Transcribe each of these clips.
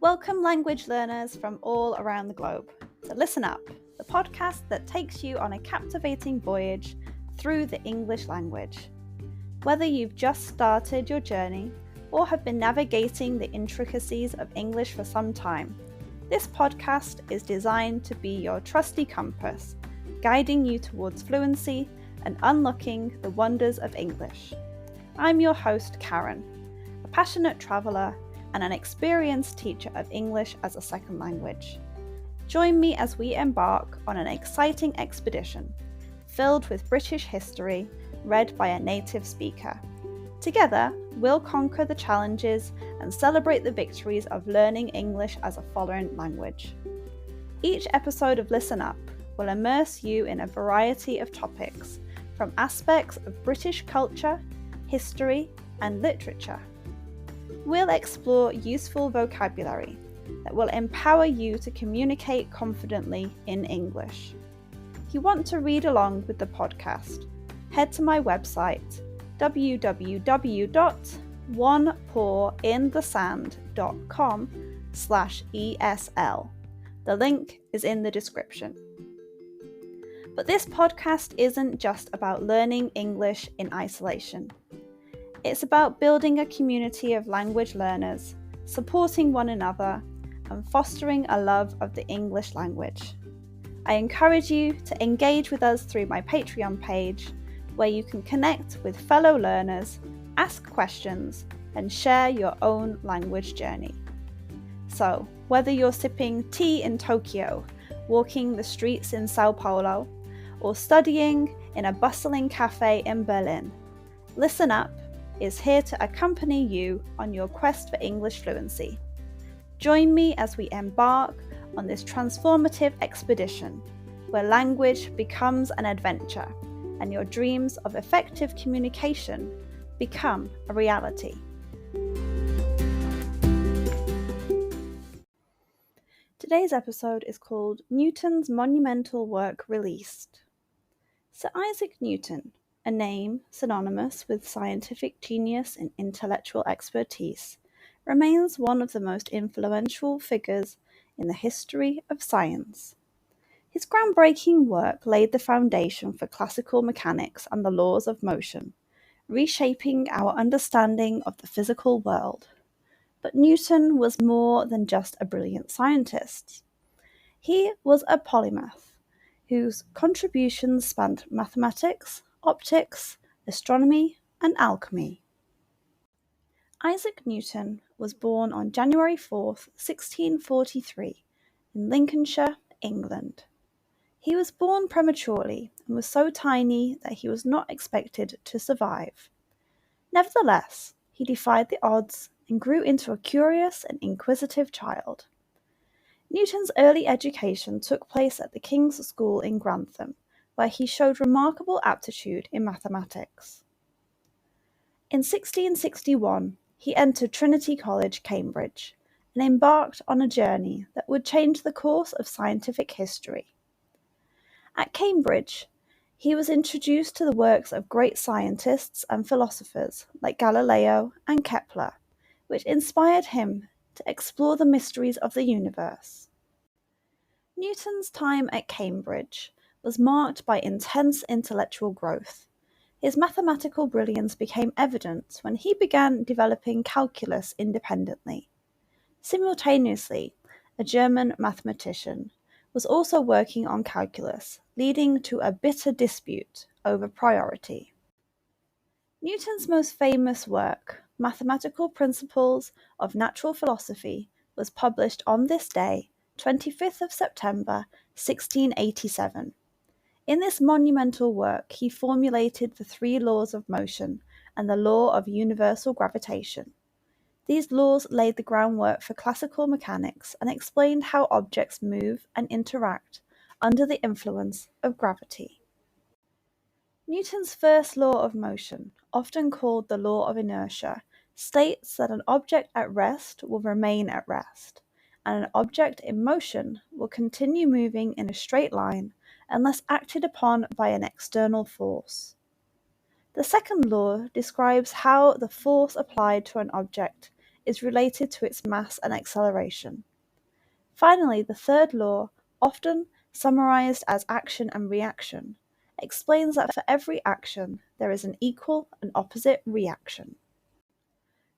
Welcome, language learners from all around the globe, to Listen Up, the podcast that takes you on a captivating voyage through the English language. Whether you've just started your journey or have been navigating the intricacies of English for some time, this podcast is designed to be your trusty compass, guiding you towards fluency and unlocking the wonders of English. I'm your host, Karen, a passionate traveller and an experienced teacher of English as a second language. Join me as we embark on an exciting expedition filled with British history read by a native speaker. Together, we'll conquer the challenges and celebrate the victories of learning English as a foreign language. Each episode of Listen Up will immerse you in a variety of topics, from aspects of British culture, history, and literature. We'll explore useful vocabulary that will empower you to communicate confidently in English. If you want to read along with the podcast, head to my website www.onepawinthesand.com/ESL. The link is in the description. But this podcast isn't just about learning English in isolation. It's about building a community of language learners, supporting one another, and fostering a love of the English language. I encourage you to engage with us through my Patreon page, where you can connect with fellow learners, ask questions, and share your own language journey. So, whether you're sipping tea in Tokyo, walking the streets in Sao Paulo, or studying in a bustling cafe in Berlin, Listen Up is here to accompany you on your quest for English fluency. Join me as we embark on this transformative expedition, where language becomes an adventure and your dreams of effective communication become a reality. Today's episode is called Newton's Monumental Work Released. Sir Isaac Newton, a name synonymous with scientific genius and intellectual expertise, remains one of the most influential figures in the history of science. His groundbreaking work laid the foundation for classical mechanics and the laws of motion, reshaping our understanding of the physical world. But Newton was more than just a brilliant scientist. He was a polymath, whose contributions spanned mathematics, optics, astronomy, and alchemy. Isaac Newton was born on January 4th, 1643, in Lincolnshire, England. He was born prematurely and was so tiny that he was not expected to survive. Nevertheless, he defied the odds and grew into a curious and inquisitive child. Newton's early education took place at the King's School in Grantham, where he showed remarkable aptitude in mathematics. In 1661, he entered Trinity College, Cambridge, and embarked on a journey that would change the course of scientific history. At Cambridge, he was introduced to the works of great scientists and philosophers like Galileo and Kepler, which inspired him to explore the mysteries of the universe. Newton's time at Cambridge was marked by intense intellectual growth. His mathematical brilliance became evident when he began developing calculus independently. Simultaneously, a German mathematician was also working on calculus, leading to a bitter dispute over priority. Newton's most famous work, Mathematical Principles of Natural Philosophy, was published on this day, 25th of September, 1687. In this monumental work, he formulated the three laws of motion and the law of universal gravitation. These laws laid the groundwork for classical mechanics and explained how objects move and interact under the influence of gravity. Newton's first law of motion, often called the law of inertia, states that an object at rest will remain at rest, and an object in motion will continue moving in a straight line unless acted upon by an external force. The second law describes how the force applied to an object is related to its mass and acceleration. Finally, the third law, often summarized as action and reaction, explains that for every action there is an equal and opposite reaction.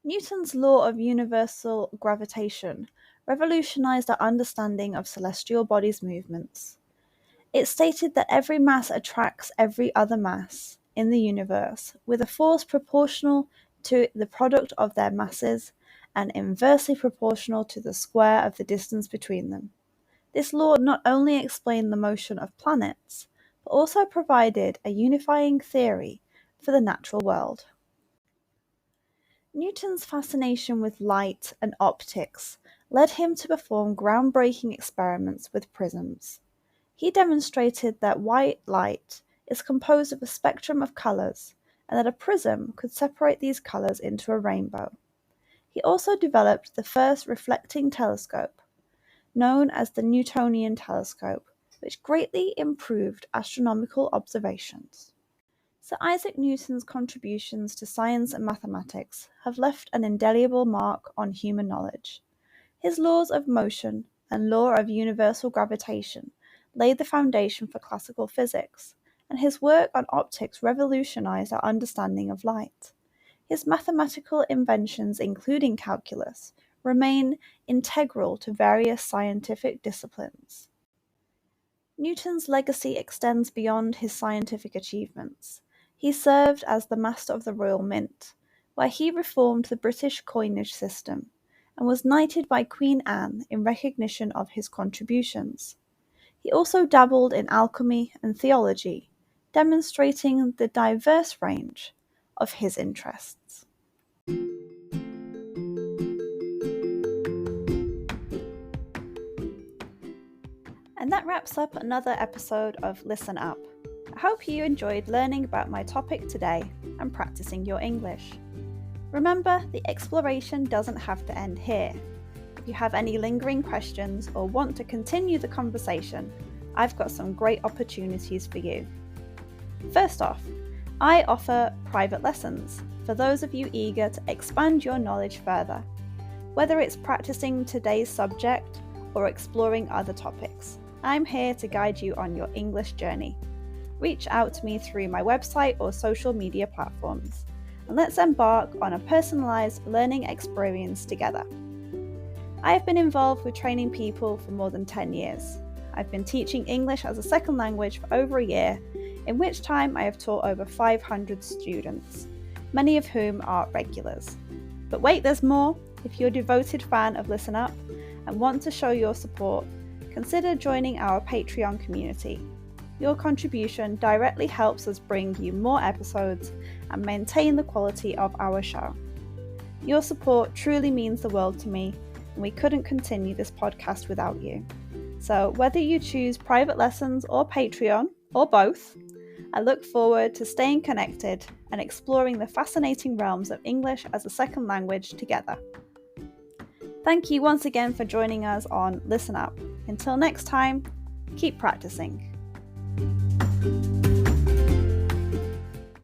Newton's law of universal gravitation revolutionized our understanding of celestial bodies' movements. It stated that every mass attracts every other mass in the universe with a force proportional to the product of their masses and inversely proportional to the square of the distance between them. This law not only explained the motion of planets, but also provided a unifying theory for the natural world. Newton's fascination with light and optics led him to perform groundbreaking experiments with prisms. He demonstrated that white light is composed of a spectrum of colors and that a prism could separate these colors into a rainbow. He also developed the first reflecting telescope, known as the Newtonian telescope, which greatly improved astronomical observations. Sir Isaac Newton's contributions to science and mathematics have left an indelible mark on human knowledge. His laws of motion and law of universal gravitation laid the foundation for classical physics, and his work on optics revolutionized our understanding of light. His mathematical inventions, including calculus, remain integral to various scientific disciplines. Newton's legacy extends beyond his scientific achievements. He served as the Master of the Royal Mint, where he reformed the British coinage system, and was knighted by Queen Anne in recognition of his contributions. He also dabbled in alchemy and theology, demonstrating the diverse range of his interests. And that wraps up another episode of Listen Up. I hope you enjoyed learning about my topic today and practicing your English. Remember, the exploration doesn't have to end here. If you have any lingering questions or want to continue the conversation, I've got some great opportunities for you. First off, I offer private lessons for those of you eager to expand your knowledge further, whether it's practicing today's subject or exploring other topics. I'm here to guide you on your English journey. Reach out to me through my website or social media platforms, and let's embark on a personalized learning experience together. I have been involved with training people for more than 10 years. I've been teaching English as a second language for over a year, in which time I have taught over 500 students, many of whom are regulars. But wait, there's more. If you're a devoted fan of Listen Up and want to show your support, consider joining our Patreon community. Your contribution directly helps us bring you more episodes and maintain the quality of our show. Your support truly means the world to me, and we couldn't continue this podcast without you. So whether you choose private lessons or Patreon, or both, I look forward to staying connected and exploring the fascinating realms of English as a second language together. Thank you once again for joining us on Listen Up. Until next time, keep practicing.